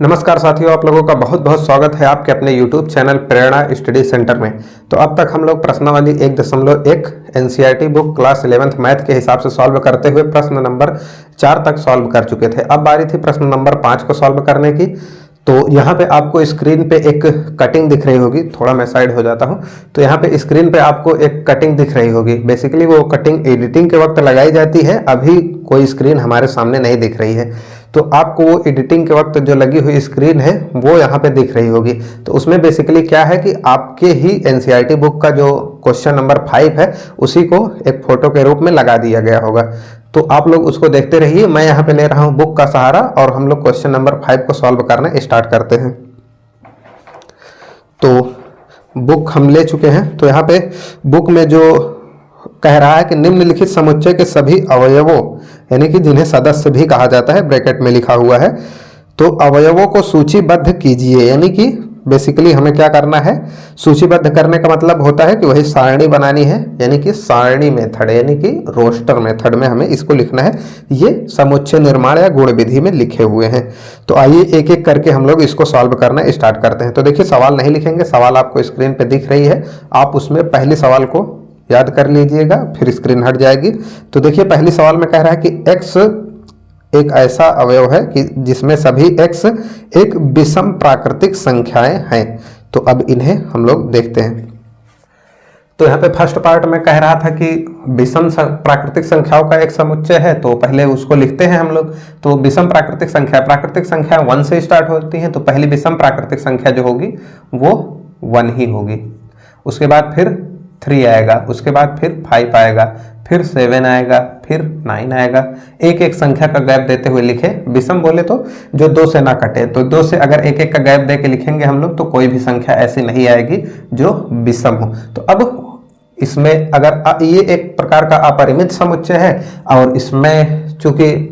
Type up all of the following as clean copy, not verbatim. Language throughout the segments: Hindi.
नमस्कार साथियों, आप लोगों का बहुत बहुत स्वागत है आपके अपने YouTube चैनल प्रेरणा स्टडी सेंटर में। तो अब तक हम लोग प्रश्नावली 1.1 NCERT book class 11th math के हिसाब से सॉल्व करते हुए प्रश्न नंबर 4 तक सॉल्व कर चुके थे। अब बारी थी प्रश्न नंबर 5 को सॉल्व करने की। तो यहाँ पे आपको स्क्रीन पे एक कटिंग दिख रही होगी, थोड़ा मैं साइड हो जाता हूँ। तो यहाँ पे स्क्रीन पे आपको एक कटिंग दिख रही होगी। बेसिकली वो कटिंग एडिटिंग के वक्त लगाई जाती है, अभी कोई स्क्रीन हमारे सामने नहीं दिख रही है। तो आपको वो एडिटिंग के वक्त जो लगी हुई स्क्रीन है वो यहाँ पे दिख रही होगी। तो उसमें बेसिकली क्या है कि आपके ही एनसीईआरटी बुक का जो क्वेश्चन नंबर 5 है उसी को एक फोटो के रूप में लगा दिया गया होगा। तो आप लोग उसको देखते रहिए, मैं यहाँ पे ले रहा हूँ बुक का सहारा और हम लोग क्वेश्चन नंबर 5 को सॉल्व करना स्टार्ट करते हैं। तो बुक हम ले चुके हैं। तो यहाँ पे बुक में जो कह रहा है कि निम्नलिखित समुच्चय के सभी अवयवों यानी कि जिन्हें सदस्य भी कहा जाता है, ब्रैकेट में लिखा हुआ है, तो अवयवों को सूचीबद्ध कीजिए। यानी कि बेसिकली हमें क्या करना है, सूचीबद्ध करने का मतलब होता है कि वही सारणी बनानी है, यानी कि सारणी मेथड यानी कि रोस्टर मेथड में हमें इसको लिखना है। ये समुच्चय निर्माण या गुण विधि में लिखे हुए हैं। तो आइए एक एक करके हम लोग इसको सॉल्व करना स्टार्ट करते हैं। तो देखिए, सवाल नहीं लिखेंगे, सवाल आपको स्क्रीन पे दिख रही है, आप उसमें पहले सवाल को याद कर लीजिएगा, फिर स्क्रीन हट जाएगी। तो देखिए, पहली सवाल में कह रहा है कि x एक ऐसा अवयव है कि जिसमें सभी x एक विषम प्राकृतिक संख्याएं हैं। तो अब इन्हें हम लोग देखते हैं। तो यहाँ पे फर्स्ट पार्ट में कह रहा था कि विषम प्राकृतिक संख्याओं का एक समुच्चय है, तो पहले उसको लिखते हैं हम लोग। तो विषम प्राकृतिक संख्या 1 से स्टार्ट होती है, तो पहली विषम प्राकृतिक संख्या जो होगी वो 1 ही होगी। उसके बाद फिर 3 आएगा, उसके बाद फिर 5 आएगा, फिर 7 आएगा, फिर 9 आएगा। एक एक संख्या का गैप देते हुए लिखे। विषम बोले तो जो 2 से ना कटे, तो 2 से अगर एक एक का गैप दे के लिखेंगे हम लोग तो कोई भी संख्या ऐसी नहीं आएगी जो विषम हो। तो अब इसमें अगर ये एक प्रकार का अपरिमित समुच्चय है, और इसमें चूंकि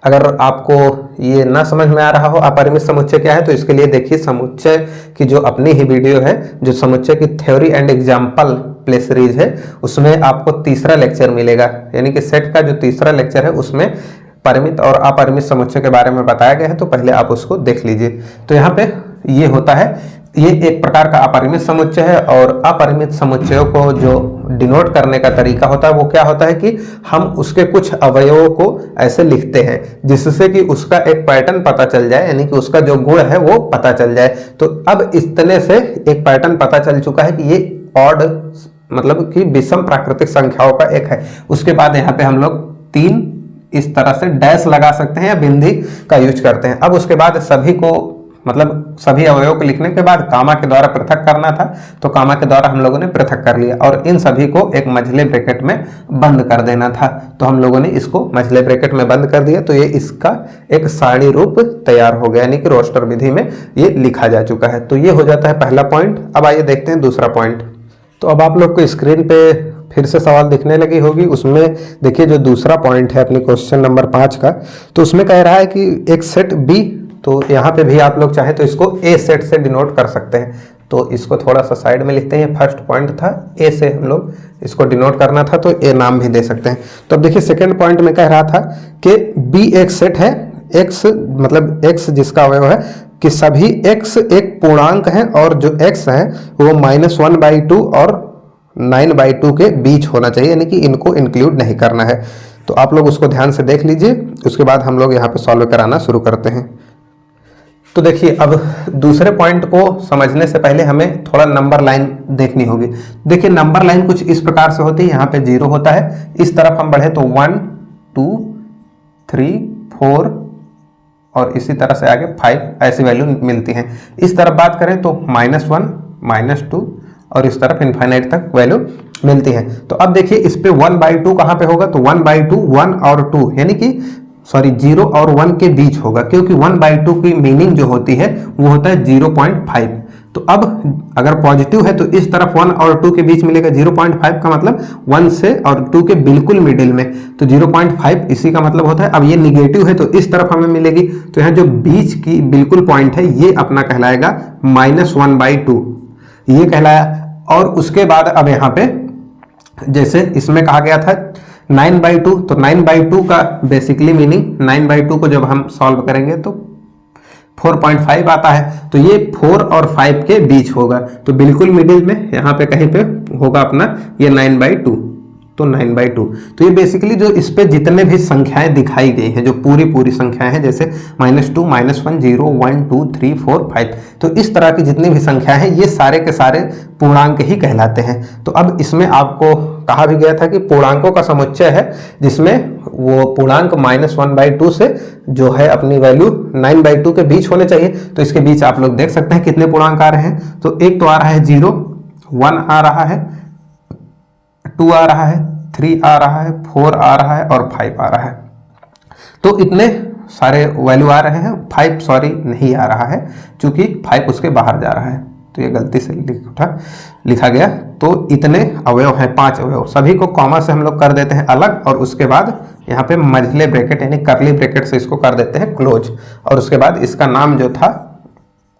अगर आपको ये ना समझ में आ रहा हो अपरिमित समुच्चय क्या है, तो इसके लिए देखिए समुच्चय की जो अपनी ही वीडियो है, जो समुच्चय की theory and example play series है, उसमें आपको तीसरा लेक्चर मिलेगा। यानी कि सेट का जो तीसरा लेक्चर है उसमें परिमित और अपरिमित समुच्चय के बारे में बताया गया है, तो पहले आप उसको देख लीजिए। तो यहाँ पे ये होता है, ये एक प्रकार का अपरिमित समुच्चय है। और अपरिमित समुच्चयों को जो डिनोट करने का तरीका होता है वो क्या होता है कि हम उसके कुछ अवयवों को ऐसे लिखते हैं जिससे कि उसका एक पैटर्न पता चल जाए, यानी कि उसका जो गुण है वो पता चल जाए। तो अब इतने से एक पैटर्न पता चल चुका है कि ये ऑड मतलब कि विषम प्राकृतिक संख्याओं का एक है। उसके बाद यहाँ पे हम लोग 3 इस तरह से डैश लगा सकते हैं या बिंदी का यूज करते हैं। अब उसके बाद सभी को मतलब सभी अवयवों को लिखने के बाद कामा के द्वारा पृथक करना था, तो कामा के द्वारा हम लोगों ने पृथक कर लिया और इन सभी को एक मझले ब्रैकेट में बंद कर देना था। तो हम लोगों ने इसको मझले ब्रैकेट में बंद कर दिया, तो ये इसका एक सारणी रूप तैयार हो गया, यानी कि रोस्टर विधि में ये लिखा जा चुका है। तो ये हो जाता है पहला पॉइंट। अब आइए देखते हैं दूसरा पॉइंट। तो अब आप लोग को स्क्रीन पे फिर से सवाल दिखने लगी होगी। उसमें देखिए जो दूसरा पॉइंट है अपनी क्वेश्चन नंबर 5 का, तो उसमें कह रहा है कि एक सेट बी, तो यहाँ पे भी आप लोग चाहे तो इसको ए सेट से डिनोट कर सकते हैं। तो इसको थोड़ा सा साइड में लिखते हैं। फर्स्ट पॉइंट था ए से हम लोग इसको डिनोट करना था, तो ए नाम भी दे सकते हैं। तो अब देखिए सेकेंड पॉइंट में कह रहा था कि बी एक सेट है, एक्स मतलब एक्स जिसका अवयव है कि सभी x एक पूर्णांक है और जो x है वो -1/2 और 9/2 के बीच होना चाहिए, यानी कि इनको इंक्लूड नहीं करना है। तो आप लोग उसको ध्यान से देख लीजिए, उसके बाद हम लोग यहाँ पे सॉल्व कराना शुरू करते हैं। तो देखिए, अब दूसरे पॉइंट को समझने से पहले हमें थोड़ा नंबर लाइन देखनी होगी। देखिए नंबर लाइन कुछ इस प्रकार से होती है, यहाँ पे 0 होता है, इस तरफ हम बढ़े तो 1 2 3 4 और इसी तरह से आगे 5 ऐसी वैल्यू मिलती हैं। इस तरफ बात करें तो -1 -2 और इस तरफ इनफाइनाइट तक वैल्यू मिलती है। तो अब देखिए इस पे 1/2 कहाँ पे होगा, तो 1/2 1 और 2 यानी कि 0 और 1 के बीच होगा, क्योंकि 1/2 की मीनिंग जो होती है वो होता है 0.5। तो अब अगर पॉजिटिव है तो इस तरफ 1 और 2 के बीच मिलेगा 0.5 का मतलब 1 से और 2 के बिल्कुल मिडिल में, तो 0.5 इसी का मतलब होता है। अब ये निगेटिव है तो इस तरफ हमें मिलेगी, तो यहाँ जो बीच की बिल्कुल पॉइंट है ये अपना कहलाएगा -1/2, ये कहलाया। और उसके बाद अब यहाँ पे जैसे इसमें कहा गया था 9/2, तो 9/2 का बेसिकली मीनिंग 9/2 को जब हम सॉल्व करेंगे तो 4.5 आता है, तो ये 4 और 5 के बीच होगा, तो बिल्कुल मिडिल में यहाँ पे कहीं पे होगा अपना ये 9/2, तो 9/2। तो ये बेसिकली जो इस पे जितने भी संख्याएं दिखाई गई हैं, जो पूरी संख्याएं हैं, जैसे -2, -1, 0, 1, 2, 3, 4, 5, तो इस तरह की जितनी भी संख्याएं हैं ये सारे के सारे पूर्णांक ही कहलाते हैं। तो अब इसमें आपको कहा भी गया था कि पूर्णांकों का समुच्चय है, जिसमें वो पूर्णांक -1/2 से जो है अपनी वैल्यू 9/2 के बीच होने चाहिए। तो इसके बीच आप लोग देख सकते हैं कितने पूर्णांक आ रहे हैं। तो एक तो आ रहा है 0, 1 आ रहा है, 2 आ रहा है, 3 आ रहा है, 4 आ रहा है और 5 आ रहा है। तो इतने सारे वैल्यू आ रहे हैं। 5 सॉरी नहीं आ रहा है, क्योंकि 5 उसके बाहर जा रहा है, तो ये गलती से लिखा गया। तो इतने अवयव हैं, 5 अवयव, सभी को कॉमा से हम लोग कर देते हैं अलग, और उसके बाद यहाँ पे मझले ब्रैकेट यानी करली ब्रैकेट से इसको कर देते हैं क्लोज, और उसके बाद इसका नाम जो था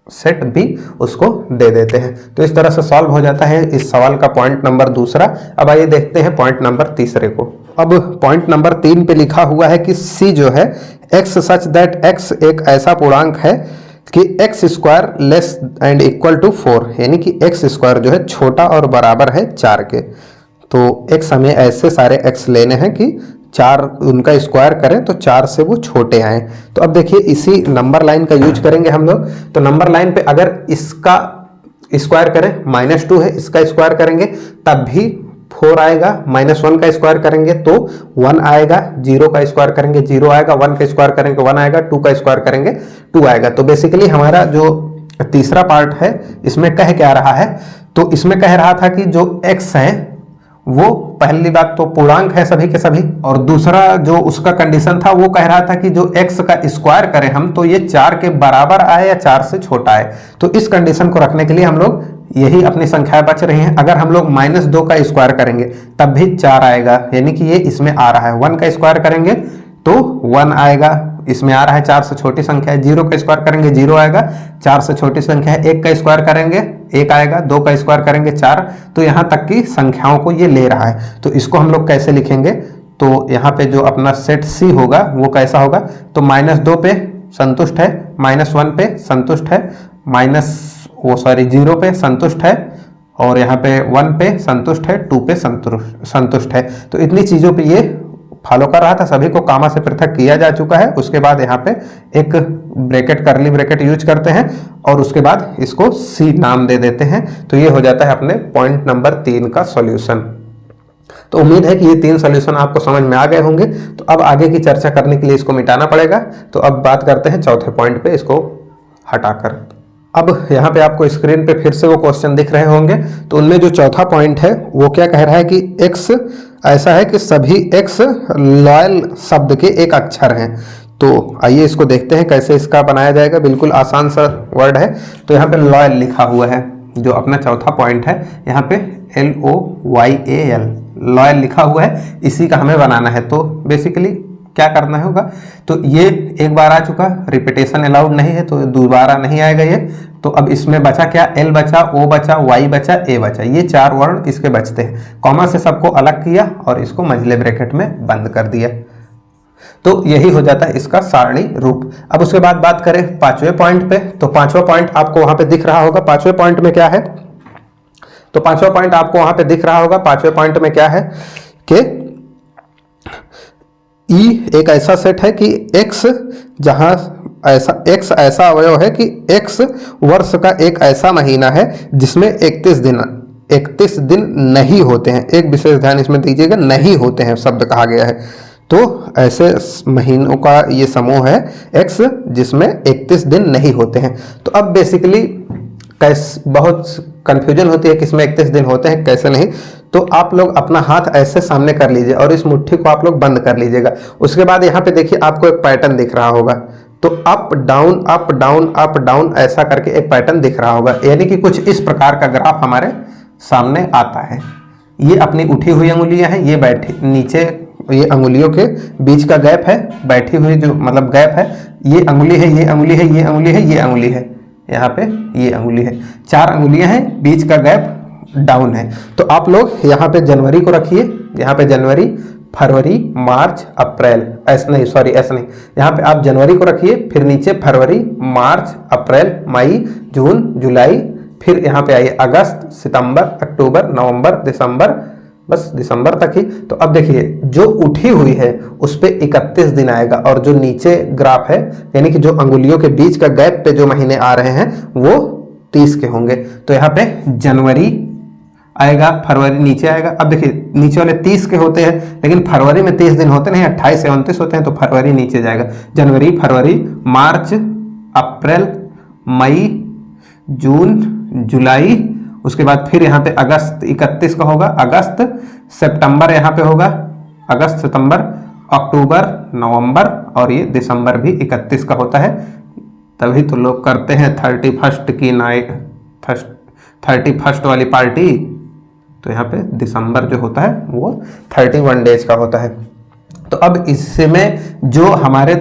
सेट बी उसको दे देते हैं। तो इस तरह से सॉल्व हो जाता है इस सवाल का पॉइंट नंबर दूसरा। अब आइए देखते हैं पॉइंट नंबर तीसरे को। अब पॉइंट नंबर 3 पे लिखा हुआ है कि सी जो है x सच दैट x एक ऐसा पूर्णांक है कि x² less and equal to 4, यानी कि x² जो है छोटा और बराबर है 4 के। तो x हमें ऐसे सारे x लेने हैं कि 4 उनका स्क्वायर करें तो 4 से वो छोटे आए। तो अब देखिए इसी नंबर लाइन का यूज करेंगे हम लोग। तो नंबर लाइन पे अगर इसका स्क्वायर करें, -2 है, इसका स्क्वायर करेंगे तब भी 4 आएगा, -1 का स्क्वायर करेंगे तो 1 आएगा, 0 का स्क्वायर करेंगे 0 आएगा, 1 का स्क्वायर करेंगे 1 आएगा, 2 का स्क्वायर करेंगे 2 आएगा। तो बेसिकली हमारा जो तीसरा पार्ट है इसमें कह क्या रहा है, तो इसमें कह रहा था कि जो x है वो पहली बात तो पूर्णांक है सभी के सभी, और दूसरा जो उसका कंडीशन था वो कह रहा था कि जो x का स्क्वायर करें हम तो ये 4 के बराबर आए या 4 से छोटा आए। तो इस कंडीशन को रखने के लिए हम लोग यही अपनी संख्याएं बच रही हैं। अगर हम लोग -2 का स्क्वायर करेंगे तब भी 4 आएगा, यानी कि ये इसमें आ रहा है। 1 का स्क्वायर करेंगे तो 1 आएगा, इसमें आ रहा है 4 से छोटी संख्या है। 0 का स्क्वायर करेंगे 0 आएगा, 4 से छोटी संख्या है। 1 का स्क्वायर करेंगे 1 आएगा, 2 का स्क्वायर करेंगे 4। तो यहाँ तक की संख्याओं को ये ले रहा है। तो इसको हम लोग कैसे लिखेंगे, तो यहाँ पे जो अपना सेट सी होगा वो कैसा होगा, तो -2 पे संतुष्ट है, -1 पे संतुष्ट है, 0 पे संतुष्ट है, और यहाँ पे 1 पे संतुष्ट है, 2 पे संतुष्ट है। तो इतनी चीज़ों पे ये फॉलो कर रहा था, सभी को कामा से पृथक किया जा चुका है। उसके बाद यहाँ पे एक ब्रैकेट करली ब्रैकेट यूज करते हैं और उसके बाद इसको सी नाम दे देते हैं। तो ये हो जाता है अपने पॉइंट नंबर 3 का सॉल्यूशन। तो उम्मीद है कि ये 3 सॉल्यूशन आपको समझ में आ गए होंगे। तो अब आगे की चर्चा करने के लिए इसको मिटाना पड़ेगा। तो अब बात करते हैं चौथे पॉइंट पे, इसको हटाकर। अब यहाँ पे आपको स्क्रीन पे फिर से वो क्वेश्चन दिख रहे होंगे। तो उनमें जो चौथा पॉइंट है वो क्या कह रहा है कि x ऐसा है कि सभी x लॉयल शब्द के एक अक्षर हैं। तो आइए इसको देखते हैं कैसे इसका बनाया जाएगा। बिल्कुल आसान सा वर्ड है। तो यहाँ पे लॉयल लिखा हुआ है, जो अपना चौथा पॉइंट है। यहाँ पे LOYAL लॉयल लिखा हुआ है, इसी का हमें बनाना है। तो बेसिकली क्या करना होगा, तो ये एक बार आ चुका, रिपीटेशन अलाउड नहीं है तो दोबारा नहीं आएगा ये। तो अब इसमें बचा क्या, L बचा, O बचा, Y बचा, A बचा, ये 4 वर्ण इसके बचते हैं। कॉमा से सबको अलग किया और इसको मझले ब्रैकेट में बंद कर दिया। तो यही हो जाता है इसका सारणी रूप। अब उसके बाद बात करें 5वें पॉइंट पे। तो 5वां पॉइंट आपको वहां पे दिख रहा होगा। 5वें पॉइंट में क्या है, तो 5वां पॉइंट आपको वहां पे दिख रहा होगा। 5वें पॉइंट में क्या है कि ई एक ऐसा सेट है कि x जहां x ऐसा अवयव है कि x वर्ष का एक ऐसा महीना है जिसमें 31 दिन नहीं होते हैं। एक विशेष ध्यान इसमें दीजिएगा, नहीं होते हैं शब्द कहा गया है। तो ऐसे महीनों का ये समूह है x जिसमें 31 दिन नहीं होते हैं। तो अब बेसिकली बहुत कंफ्यूजन होती है कि इसमें 31 दिन होते हैं कैसे नहीं। तो आप लोग अपना हाथ ऐसे सामने कर लीजिए और इस मुट्ठी को आप लोग बंद कर लीजिएगा। उसके बाद यहाँ पे देखिए आपको एक पैटर्न दिख रहा होगा। तो up down up down up down ऐसा करके एक पैटर्न दिख रहा होगा, यानी कि कुछ इस प्रकार का ग्राफ हमारे सामने आता है। ये अपनी उठी हुई अंगुलियां हैं, ये बैठी नीचे, ये अंगुलियों के बीच का गैप है, बैठी हुई जो मतलब गैप है, ये अंगुली है, ये अंगुली है, ये अंगुली है, ये अंगुली है, यहाँ पे ये अंगुली है। 4 अंगुलियां हैं, बीच का गैप डाउन है। तो आप लोग यहाँ पे जनवरी को रखिए, यहाँ पे जनवरी, फरवरी, मार्च, अप्रैल, ऐसा नहीं, सॉरी ऐसा नहीं, यहाँ पे आप जनवरी को रखिए, फिर नीचे फरवरी, मार्च, अप्रैल, मई, जून, जुलाई, फिर यहाँ पे आइए अगस्त, सितंबर, अक्टूबर, नवंबर, दिसंबर, बस दिसंबर तक ही। तो अब देखिए जो उठी हुई है उस पे 31 दिन आएगा, और जो नीचे ग्राफ है यानी कि जो अंगुलियों के बीच का गैप पे जो महीने आ रहे हैं वो 30 के होंगे। तो यहाँ पे जनवरी आएगा, फरवरी नीचे आएगा। अब देखिए नीचे वाले 30 के होते हैं, लेकिन फरवरी में 30 दिन होते नहीं, 28 से 29 होते हैं, तो फरवरी नीचे जाएगा। जनवरी, फरवरी, मार्च, अप्रैल, मई, जून, जुलाई, उसके बाद फिर यहाँ पे अगस्त 31 का होगा, अगस्त, सितंबर यहाँ पे होगा, अगस्त, सितंबर, अक्टूबर, नवंबर, और ये दिसंबर भी 31 का होता है। तभी तो लोग करते हैं 31 की नाइट, 31 वाली पार्टी। तो यहाँ पे दिसंबर जो होता है वो 31 डेज का होता है। तो अब इसमें जो हमारे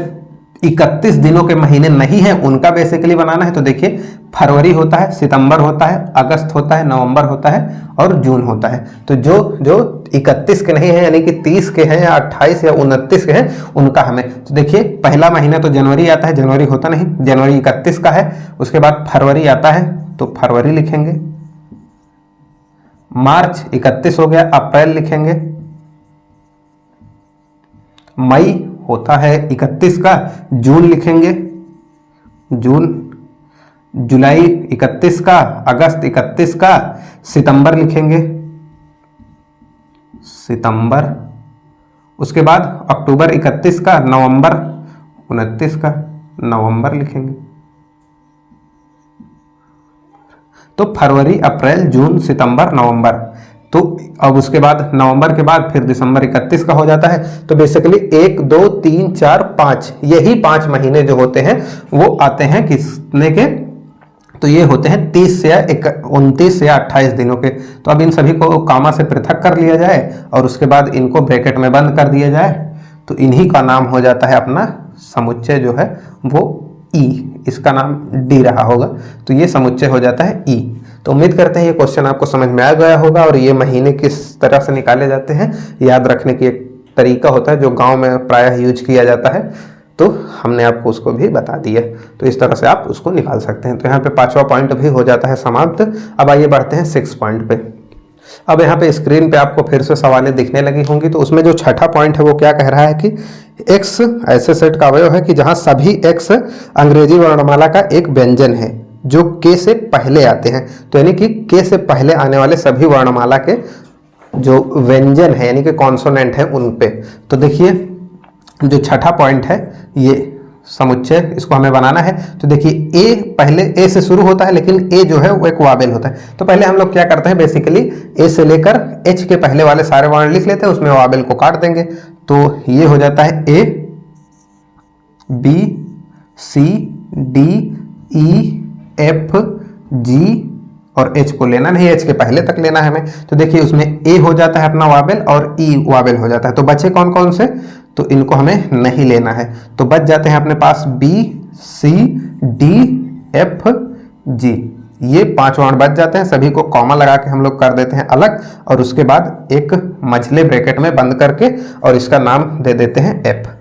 31 दिनों के महीने नहीं हैं उनका बेसिकली बनाना है। तो देखिए फरवरी होता है, सितंबर होता है, अगस्त होता है, नवंबर होता है और जून होता है। तो जो जो 31 के नहीं है यानी कि 30 के हैं या 28 या 29 के हैं उनका हमें, तो देखिए पहला महीना तो जनवरी आता है, जनवरी होता नहीं, जनवरी 31 का है। उसके बाद फरवरी आता है तो फरवरी लिखेंगे, मार्च 31 हो गया, अप्रैल लिखेंगे, मई होता है 31 का, जून लिखेंगे, जून, जुलाई 31 का, अगस्त 31 का, सितंबर लिखेंगे, सितंबर, उसके बाद अक्टूबर 31 का, नवंबर 29 का, नवंबर लिखेंगे। तो फरवरी, अप्रैल, जून, सितंबर, नवंबर। तो अब उसके बाद नवंबर के बाद फिर दिसंबर 31 का हो जाता है। तो बेसिकली 1, 2, 3, 4, 5 यही 5 महीने जो होते हैं वो आते हैं किसने के, तो ये होते हैं 30 या 29 या 28 दिनों के। तो अब इन सभी को कामा से पृथक कर लिया जाए और उसके बाद इनको ब्रैकेट में बंद कर दिया जाए, तो इन्हीं का नाम हो जाता है अपना समुच्चय जो है वो ई, इसका नाम डी रहा होगा। तो ये समुच्चय हो जाता है ई। तो उम्मीद करते हैं ये क्वेश्चन आपको समझ में आ गया होगा, और ये महीने किस तरह से निकाले जाते हैं याद रखने की एक तरीका होता है जो गांव में प्रायः यूज किया जाता है। तो हमने आपको उसको भी बता दिया, तो इस तरह से आप उसको निकाल सकते हैं। तो यहाँ पे 5वां पॉइंट भी हो जाता है समाप्त। अब आइए बढ़ते हैं 6 पॉइंट पे। अब यहाँ पे स्क्रीन पे आपको फिर से सवालें दिखने लगी होंगी। तो उसमें जो 6ठा पॉइंट है वो क्या कह रहा है कि एक्स ऐसे सेट का अवयव है कि जहां सभी एक्स अंग्रेजी वर्णमाला का एक व्यंजन है जो के से पहले आते हैं। तो यानी कि के से पहले आने वाले सभी वर्णमाला के जो व्यंजन है यानी कि कॉन्सोनेंट है उन पे। तो देखिए जो 6ठा पॉइंट है ये समुच्चय, इसको हमें बनाना है। तो देखिए ए पहले ए से शुरू होता है, लेकिन ए जो है वो एक वावेल होता है। तो पहले हम लोग क्या करते हैं, बेसिकली ए से लेकर एच के पहले वाले सारे वर्ण लिख लेते हैं, उसमें वावेल को काट देंगे। तो ये हो जाता है ए, बी, सी, डी, ई, एफ, जी और एच को लेना नहीं, एच के पहले तक लेना है हमें। तो देखिए उसमें ए हो जाता है अपना वावेल और ई वावेल हो जाता है। तो बचे कौन कौन से, तो इनको हमें नहीं लेना है। तो बच जाते हैं अपने पास बी, सी, डी, एफ, जी, ये 5 वर्ण बच जाते हैं। सभी को कॉमा लगा के हम लोग कर देते हैं अलग, और उसके बाद एक मझले ब्रैकेट में बंद करके और इसका नाम दे देते हैं एफ।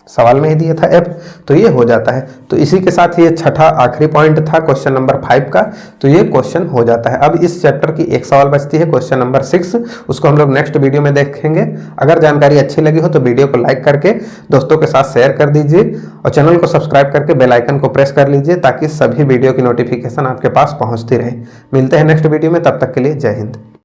सवाल में ही दिया था एफ, तो ये हो जाता है। तो इसी के साथ ये 6ठा आखिरी पॉइंट था क्वेश्चन नंबर 5 का। तो ये क्वेश्चन हो जाता है। अब इस चैप्टर की एक सवाल बचती है क्वेश्चन नंबर 6, उसको हम लोग नेक्स्ट वीडियो में देखेंगे। अगर जानकारी अच्छी लगी हो तो वीडियो को लाइक करके दोस्तों के साथ शेयर कर दीजिए और चैनल को सब्सक्राइब करके बेल आइकन को प्रेस कर लीजिए ताकि सभी वीडियो की नोटिफिकेशन आपके पास पहुंचती रहे। मिलते हैं नेक्स्ट वीडियो में, तब तक के लिए जय हिंद।